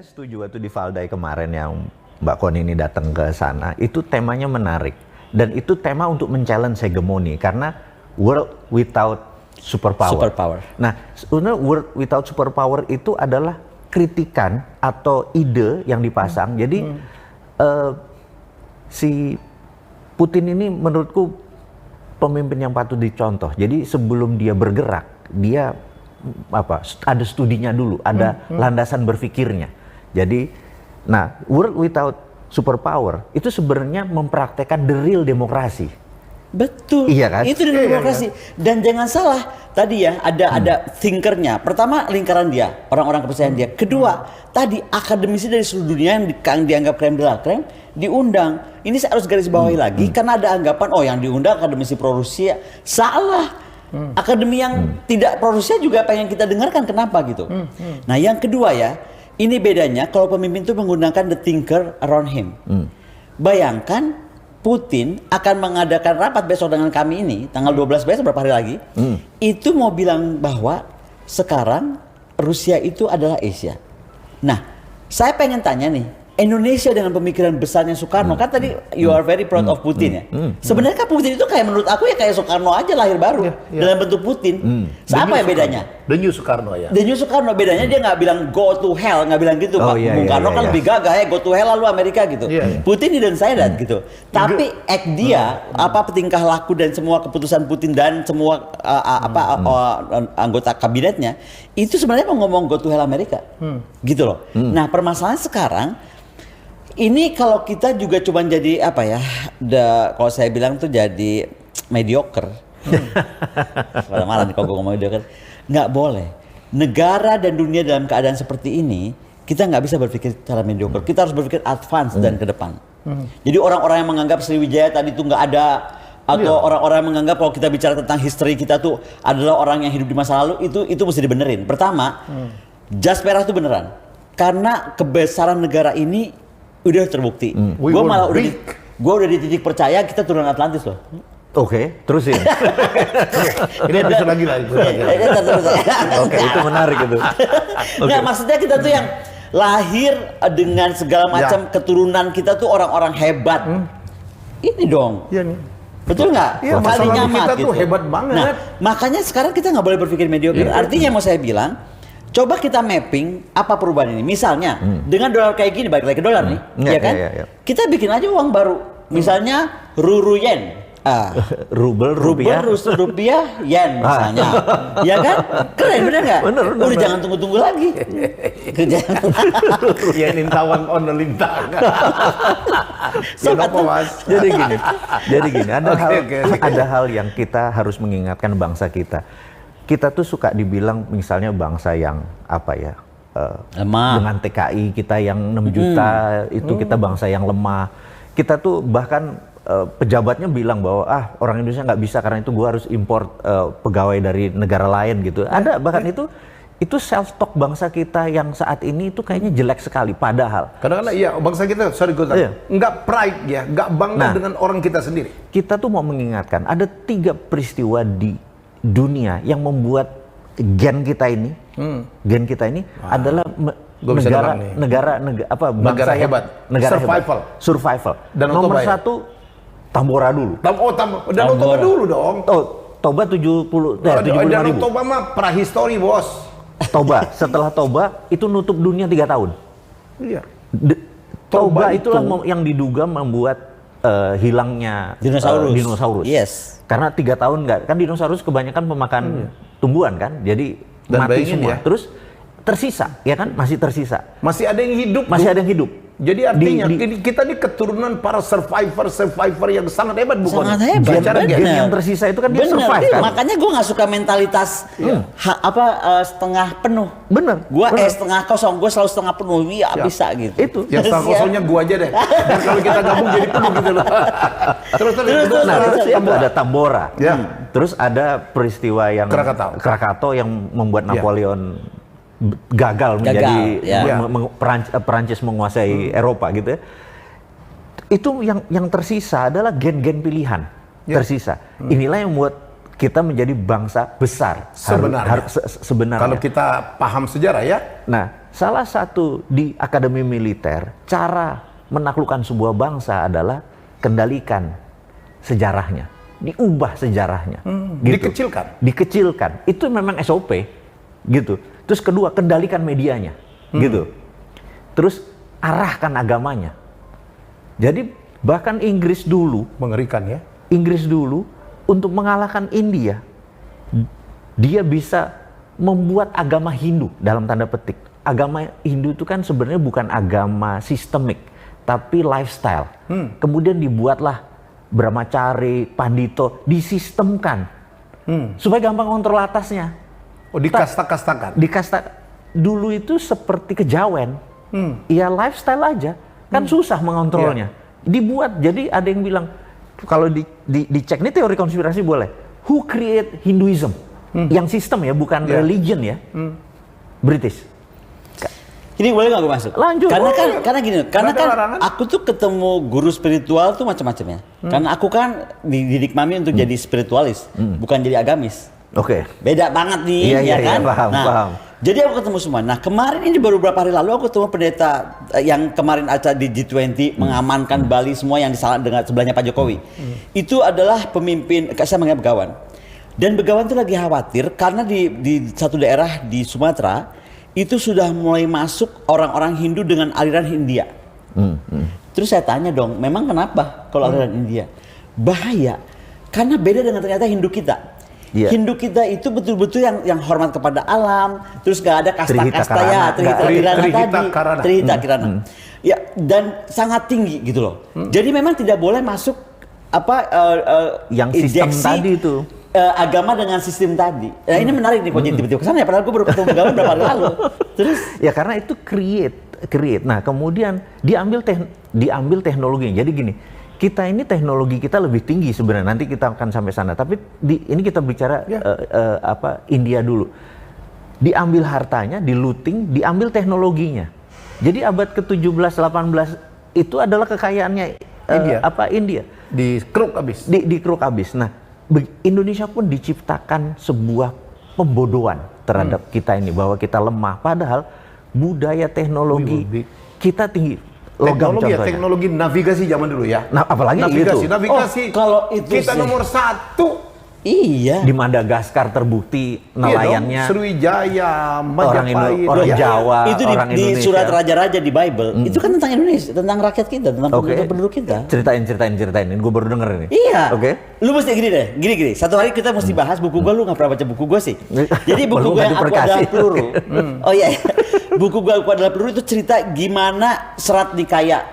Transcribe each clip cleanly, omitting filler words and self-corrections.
setuju waktu di Valdai kemarin yang Mbak Koni ini datang ke sana, itu temanya menarik. Dan itu tema untuk men-challenge hegemoni, karena world without superpower. Nah, sebenarnya world without superpower itu adalah kritikan atau ide yang dipasang. Jadi si Putin ini menurutku pemimpin yang patut dicontoh. Jadi sebelum dia bergerak, dia ada studinya dulu, ada landasan berpikirnya. Jadi, nah, world without superpower itu sebenarnya mempraktekkan the real demokrasi. Betul. Iya kan? Itu demokrasi. Dan jangan salah, tadi ya ada thinkernya. Pertama, lingkaran dia, orang-orang kepercayaan dia. Kedua, tadi akademisi dari seluruh dunia yang dianggap krem de la krem diundang. Ini saya harus garis bawahi lagi karena ada anggapan yang diundang akademisi pro Rusia. Salah. Akademi yang tidak pro Rusia juga pengen kita dengarkan, kenapa gitu. Nah, yang kedua ya, ini bedanya kalau pemimpin itu menggunakan the thinker around him. Bayangkan Putin akan mengadakan rapat besok dengan kami ini, tanggal 12 besok, berapa hari lagi, itu mau bilang bahwa sekarang Rusia itu adalah Asia. Nah, saya pengen tanya nih, Indonesia dengan pemikiran besarnya Soekarno, kan tadi you are very proud of Putin ya. Sebenarnya kan Putin itu kayak, menurut aku ya kayak Soekarno aja lahir baru dalam bentuk Putin. Apa ya bedanya? The new Soekarno ya. The new Soekarno bedanya dia nggak bilang go to hell, nggak bilang gitu. Pak Bung Karno kan lebih gagah ya, go to hell lalu Amerika gitu. Putin didn't say that gitu. Tapi act dia, tingkah laku dan semua keputusan Putin dan semua anggota kabinetnya itu sebenarnya mau ngomong go to hell Amerika, gitu loh. Nah, permasalahan sekarang ini kalau kita juga cuma jadi kalau saya bilang tuh jadi mediocre. Marah nih kalau gue ngomong mediocre. Nggak boleh. Negara dan dunia dalam keadaan seperti ini, kita nggak bisa berpikir secara mediocre. Kita harus berpikir advance dan ke depan. Jadi orang-orang yang menganggap Sriwijaya tadi tuh nggak ada, atau orang-orang yang menganggap kalau kita bicara tentang history kita tuh adalah orang yang hidup di masa lalu, itu mesti dibenerin. Pertama, jas merah itu beneran. Karena kebesaran negara ini udah terbukti. Gue malah udah di titik percaya kita turun Atlantis loh. Oke, terusin. Ini episode lagi lah. Oke, itu menarik itu. Nggak, maksudnya kita tuh yang lahir dengan segala macam keturunan kita tuh orang-orang hebat. Ini dong. Iya nih. Betul nggak? Iya, masalah kita tuh hebat banget. Nah, makanya sekarang kita nggak boleh berpikir mediocre. Artinya mau saya bilang, coba kita mapping apa perubahan ini. Misalnya dengan dolar kayak gini, balik lagi ke dolar nih, ya kan? Kita bikin aja uang baru. Misalnya Ruru Yen. Rubel, rupiah, yen misalnya. Ya kan? Keren, bener nggak? Bener. Udah jangan tunggu-tunggu lagi. Yenin tawang on lintang. Jadi gini, ada hal yang kita harus mengingatkan bangsa kita. Kita tuh suka dibilang misalnya bangsa yang lemah. Dengan TKI kita yang 6 juta, itu kita bangsa yang lemah. Kita tuh bahkan pejabatnya bilang bahwa orang Indonesia nggak bisa karena itu gua harus import pegawai dari negara lain gitu. Ada bahkan itu self talk bangsa kita yang saat ini itu kayaknya jelek sekali. Padahal kadang-kadang bangsa kita nggak pride ya, nggak bangga dengan orang kita sendiri. Kita tuh mau mengingatkan ada 3 peristiwa di dunia yang membuat gen kita ini adalah negara hebat, survival. Dan nomor 1 Tambora dulu. Danau Toba dulu dong. Toba 75 ribu. Toba mah prahistori, bos. Toba, setelah Toba itu nutup dunia 3 tahun. Iya. Toba itulah yang diduga membuat hilangnya dinosaurus. Yes. Karena 3 tahun kan dinosaurus kebanyakan pemakan tumbuhan kan, jadi mati semua. Terus tersisa, ya kan, masih tersisa. Masih ada yang hidup. Jadi artinya kita ini keturunan para survivor yang sangat hebat, bukan? Sangat hebat. Gen yang tersisa itu kan dia survive kan. Makanya gue nggak suka mentalitas setengah penuh. Bener. Gue setengah kosong, gue selalu setengah penuh. Iya bisa gitu. Itu. Yang setengah kosongnya gue aja deh. Dan kalau kita gabung jadi penuh gitu loh. Terus ada Tambora. Terus ada peristiwa yang Krakatau yang membuat Napoleon gagal menjadi Perancis menguasai Eropa gitu ya. Itu yang tersisa adalah gen-gen pilihan tersisa. Inilah yang membuat kita menjadi bangsa besar sebenarnya. Sebenarnya. Kalau kita paham sejarah ya. Nah, salah satu di akademi militer, cara menaklukkan sebuah bangsa adalah kendalikan sejarahnya, diubah sejarahnya. Gitu. Dikecilkan. Itu memang SOP, gitu. Terus kedua, kendalikan medianya, gitu. Terus arahkan agamanya. Jadi bahkan Inggris dulu, mengerikan ya. Inggris dulu untuk mengalahkan India, dia bisa membuat agama Hindu dalam tanda petik. Agama Hindu itu kan sebenarnya bukan agama sistemik, tapi lifestyle. Kemudian dibuatlah Brahmacari, Pandito, disistemkan supaya gampang kontrol atasnya. Oh, dikasta-kastakan. Dulu itu seperti kejawen, ya lifestyle aja, kan susah mengontrolnya. Dibuat, jadi ada yang bilang kalau dicek ini teori konspirasi boleh. Who create Hinduism? Yang sistem ya, bukan religion ya. British. Ini boleh nggak gue masuk? Lanjut. Karena gini, karena kan aku tuh ketemu guru spiritual tuh macam-macam ya. Karena aku kan dididik mami untuk jadi spiritualis, bukan jadi agamis. Oke. Beda banget nih, ya kan? Paham. Jadi aku ketemu semua. Nah kemarin ini baru beberapa hari lalu aku ketemu pendeta yang kemarin acara di G20 mengamankan Bali semua yang dengan sebelahnya Pak Jokowi. Itu adalah pemimpin, saya menganggap Begawan. Dan Begawan itu lagi khawatir karena di satu daerah di Sumatera itu sudah mulai masuk orang-orang Hindu dengan aliran India. Terus saya tanya dong, memang kenapa kalau aliran India? Bahaya, karena beda dengan ternyata Hindu kita. Hindu kita itu betul-betul yang hormat kepada alam, terus gak ada kasta-kasta ya, Trihita Kirana. Ya, dan sangat tinggi gitu loh. Jadi memang tidak boleh masuk yang sistem tadi itu. Agama dengan sistem tadi. Nah ini menarik nih kok jadi tiba-tiba kesana ya, padahal gue baru ketemu Begawan berapa hari lalu. Terus ya karena itu create. Nah kemudian diambil teknologinya. Jadi gini, kita ini teknologi kita lebih tinggi sebenarnya. Nanti kita akan sampai sana. Tapi ini kita bicara India dulu. Diambil hartanya, dilooting, diambil teknologinya. Jadi abad ke-17, 18 itu adalah kekayaannya India. Di kruk habis. Di kruk habis. Nah Indonesia pun diciptakan sebuah pembodohan terhadap kita ini, bahwa kita lemah, padahal budaya teknologi kita tinggi. Teknologi navigasi zaman dulu ya. Nah, apalagi navigasi. Kalau itu kita nomor 1. Iya. Di Madagaskar terbukti nelayannya Sriwijaya, Majapahit, orang Jawa, itu orang di Indonesia. surat raja-raja di Bible. Itu kan tentang Indonesia, tentang rakyat kita, tentang penduduk kita. Ceritain. Ini gue baru denger ini. Iya. Lu mesti gini deh, gini. Satu hari kita mesti bahas buku gue. Lu nggak pernah baca buku gue sih. Jadi buku gue yang Aku Adalah Peluru. Oh iya. Buku gue Aku Adalah Peluru itu cerita gimana Serat Nikaya,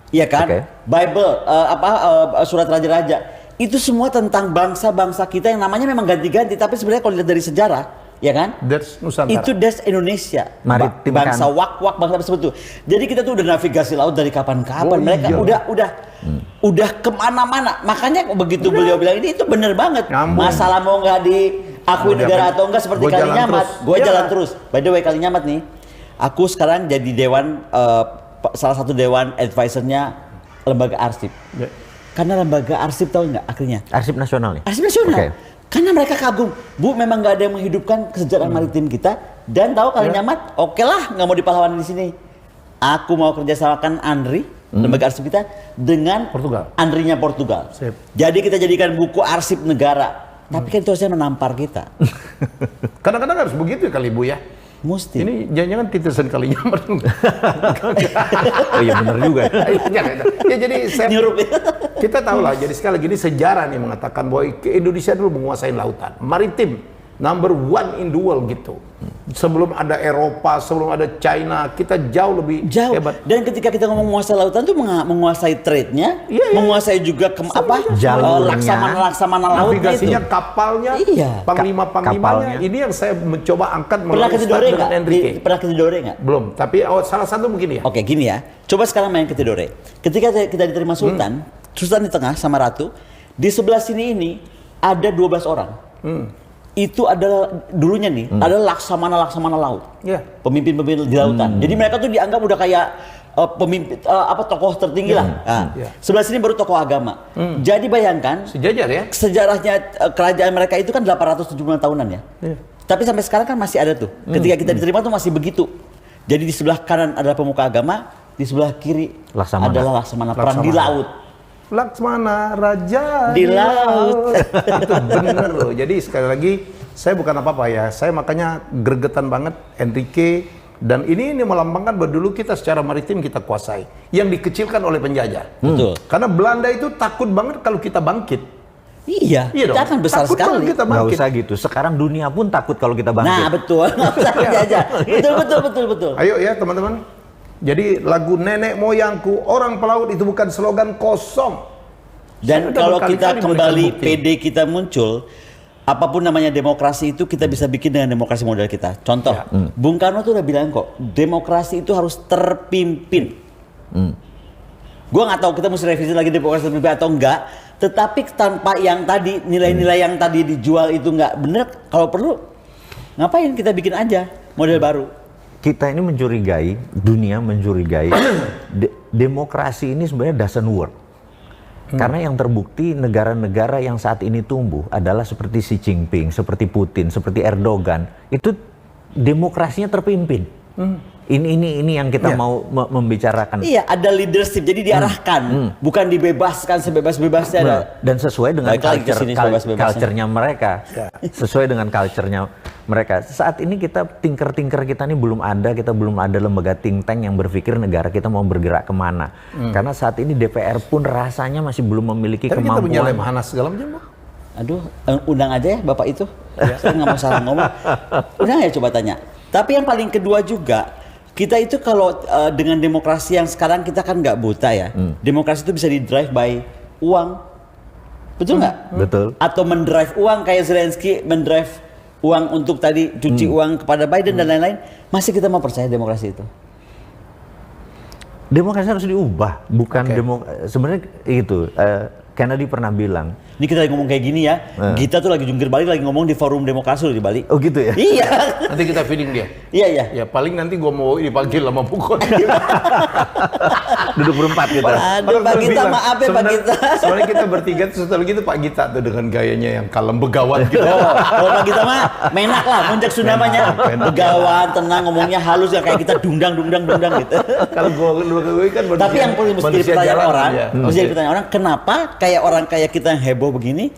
iya kan? Bible, surat raja-raja. Itu semua tentang bangsa-bangsa kita yang namanya memang ganti-ganti, tapi sebenarnya kalau dilihat dari sejarah, ya kan? That's Nusantara. Itu that's Indonesia. Maritim bangsa wak-wak, bangsa seperti itu. Jadi kita tuh udah navigasi laut dari kapan-kapan. Mereka udah kemana-mana. Makanya begitu beliau bilang ini itu bener banget. Masalah mau nggak diakui negara atau enggak seperti Kalinyamat. Gue jalan terus. By the way, Kalinyamat nih, aku sekarang jadi salah satu dewan advisernya lembaga arsip. Karena lembaga arsip tahu nggak akhirnya? Arsip nasional nih? Arsip nasional. Karena mereka kagum. Bu, memang nggak ada yang menghidupkan kesejahteraan maritim kita. Dan tahu Kalinyamat, oke lah nggak mau dipahlawanin di sini. Aku mau kerjasamakan Andri, lembaga arsip kita, dengan Portugal. Andrinya Portugal. Sip. Jadi kita jadikan buku arsip negara. Tapi kan itu harusnya menampar kita. Kadang-kadang harus begitu kali Bu ya. Mesti. Ini jangan-jangan titisan Kalinyamat. Oh iya benar juga. Ya jadi kita tahu lah. Jadi sekali lagi ini sejarah nih mengatakan bahwa Indonesia dulu menguasai lautan, maritim, number 1 in the world gitu. Sebelum ada Eropa, sebelum ada China, kita jauh lebih hebat. Dan ketika kita ngomong menguasai lautan tuh menguasai trade-nya, menguasai juga laksamana lautnya, navigasinya, kapalnya, panglima-panglimanya. Ini yang saya mencoba angkat melalui Ustadz dengan Enrique. Pernah ke Tidore nggak? Belum, tapi salah satu mungkin ya. Oke, gini ya. Coba sekarang main ke Tidore. Ketika kita diterima Sultan, Sultan di tengah sama Ratu, di sebelah sini ini ada 12 orang. Itu adalah dulunya nih adalah laksamana laut, pemimpin-pemimpin di lautan. Jadi mereka tuh dianggap udah kayak pemimpin tokoh tertinggi lah. Sebelah sini baru tokoh agama. Jadi bayangkan sejajar ya. Sejarahnya kerajaan mereka itu kan 870 tahunan ya. Tapi sampai sekarang kan masih ada tuh. Ketika kita diterima tuh masih begitu. Jadi di sebelah kanan adalah pemuka agama, di sebelah kiri adalah Laksamana perang di laut. Laksamana Raja di laut. Itu bener loh. Jadi sekali lagi saya bukan apa-apa ya. Saya makanya gregetan banget Enrique, dan ini melambangkan bahwa dulu kita secara maritim kita kuasai, yang dikecilkan oleh penjajah. Betul. Karena Belanda itu takut banget kalau kita bangkit. Iya, kita akan besar takut sekali. Nggak usah gitu. Sekarang dunia pun takut kalau kita bangkit. Nah betul, nggak usah dijajah. Betul. Ayo ya teman-teman. Jadi lagu nenek moyangku orang pelaut itu bukan slogan kosong. Dan kalau kita kembali PD kita muncul, apapun namanya demokrasi itu kita bisa bikin dengan demokrasi model kita. Contoh, Bung Karno tuh udah bilang kok, demokrasi itu harus terpimpin. Gua nggak tahu kita mesti revisi lagi demokrasi terpimpin atau enggak. Tetapi tanpa yang tadi, nilai-nilai yang tadi dijual itu nggak bener, kalau perlu ngapain kita bikin aja model baru. Kita ini mencurigai, dunia mencurigai, demokrasi ini sebenarnya doesn't work. Karena yang terbukti negara-negara yang saat ini tumbuh adalah seperti Xi Jinping, seperti Putin, seperti Erdogan, itu demokrasinya terpimpin. Ini yang kita mau membicarakan. Iya, ada leadership, jadi diarahkan, bukan dibebaskan sebebas-bebasnya. Dan sesuai dengan culture-nya mereka, sesuai dengan culture-nya mereka. Saat ini kita tinker-tinker kita ini belum ada, kita belum ada lembaga think tank yang berpikir negara kita mau bergerak kemana. Karena saat ini DPR pun rasanya masih belum memiliki kemampuan. Kita punya Lemhanas segala macam. Aduh, undang aja ya Bapak itu. Saya nggak mau salah ngomong. Undang ya, coba tanya. Tapi yang paling kedua juga, kita itu kalau dengan demokrasi yang sekarang kita kan nggak buta ya. Demokrasi itu bisa di-drive by uang. Betul nggak? Betul. Atau mendrive uang kayak Zelensky mendrive uang untuk tadi cuci uang kepada Biden dan lain-lain. Masih kita mau percaya demokrasi itu? Demokrasi harus diubah, bukan sebenarnya itu. Kennedy pernah bilang, ini kita lagi ngomong kayak gini ya, kita tuh lagi jungkir balik lagi ngomong di forum demokrasi loh di Bali. Oh gitu ya? Iya. Nanti kita feeding dia. Iya. Ya paling nanti gua mau dipanggil sama Pukul. Duduk berempat gitu. Aduh Pak Gita, maaf ya Pak Gita. Soalnya kita bertiga setelah gitu Pak Gita tuh dengan gayanya yang kalem begawan gitu. Kalau Pak Gita mah menak lah, muncak Sundamanya. Begawan, tenang, ngomongnya halus ya kayak kita dundang gitu. Kalau gue kan tapi yang paling mesti pertanyaan orang, kenapa kayak orang kayak kita yang heboh begini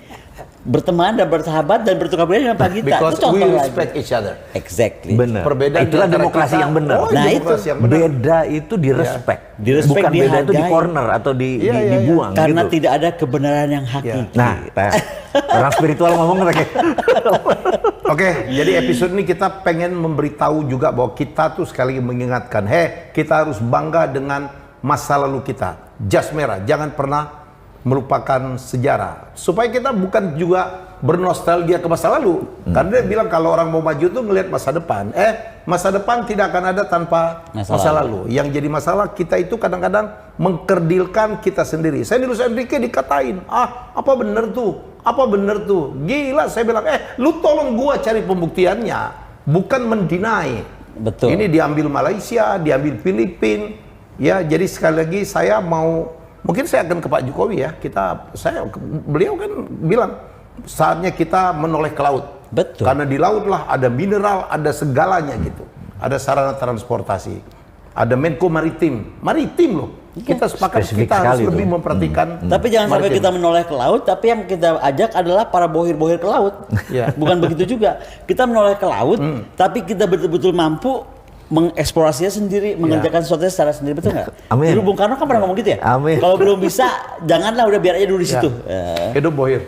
berteman dan bersahabat dan bertukar pikiran dengan Pak Gita? Because itu contoh we lagi. respect each other. Exactly. Benar. Perbedaan itulah demokrasi yang benar. Nah itu beda itu di respect. Bukan beda itu di corner atau dibuang. Karena gitu. tidak ada kebenaran yang hakiki. Nah, orang spiritual ngomong kayak. Oke, jadi episode ini kita pengen memberitahu juga bahwa kita tuh sekali lagi mengingatkan, kita harus bangga dengan masa lalu kita. Jas merah, jangan pernah melupakan sejarah. Supaya kita bukan juga bernostalgia ke masa lalu. Karena dia bilang kalau orang mau maju tuh ngelihat masa depan. Masa depan tidak akan ada tanpa masa lalu. Yang jadi masalah kita itu kadang-kadang mengkerdilkan kita sendiri. Saya di Luis Enrique dikatain, apa bener tuh? Gila, saya bilang, lu tolong gua cari pembuktiannya, bukan mendinai. Betul. Ini diambil Malaysia, diambil Filipina. Ya, jadi sekali lagi saya mau, mungkin saya akan ke Pak Jokowi ya. Beliau kan bilang saatnya kita menoleh ke laut. Betul. Karena di laut lah ada mineral, ada segalanya gitu. Ada sarana transportasi, ada Menko Maritim loh. Kita sepakat kita harus lebih memperhatikan. Tapi jangan sampai kita menoleh ke laut, tapi yang kita ajak adalah para bohir-bohir ke laut. Bukan begitu juga. Kita menoleh ke laut, tapi kita betul-betul mampu mengeksplorasinya sendiri, mengerjakan sesuatu secara sendiri, betul nggak? Amin. Dulu Bung Karno kan pernah ngomong gitu ya. Amin. Kalau belum bisa, janganlah, udah biar aja dulu di situ. Hidup bohir.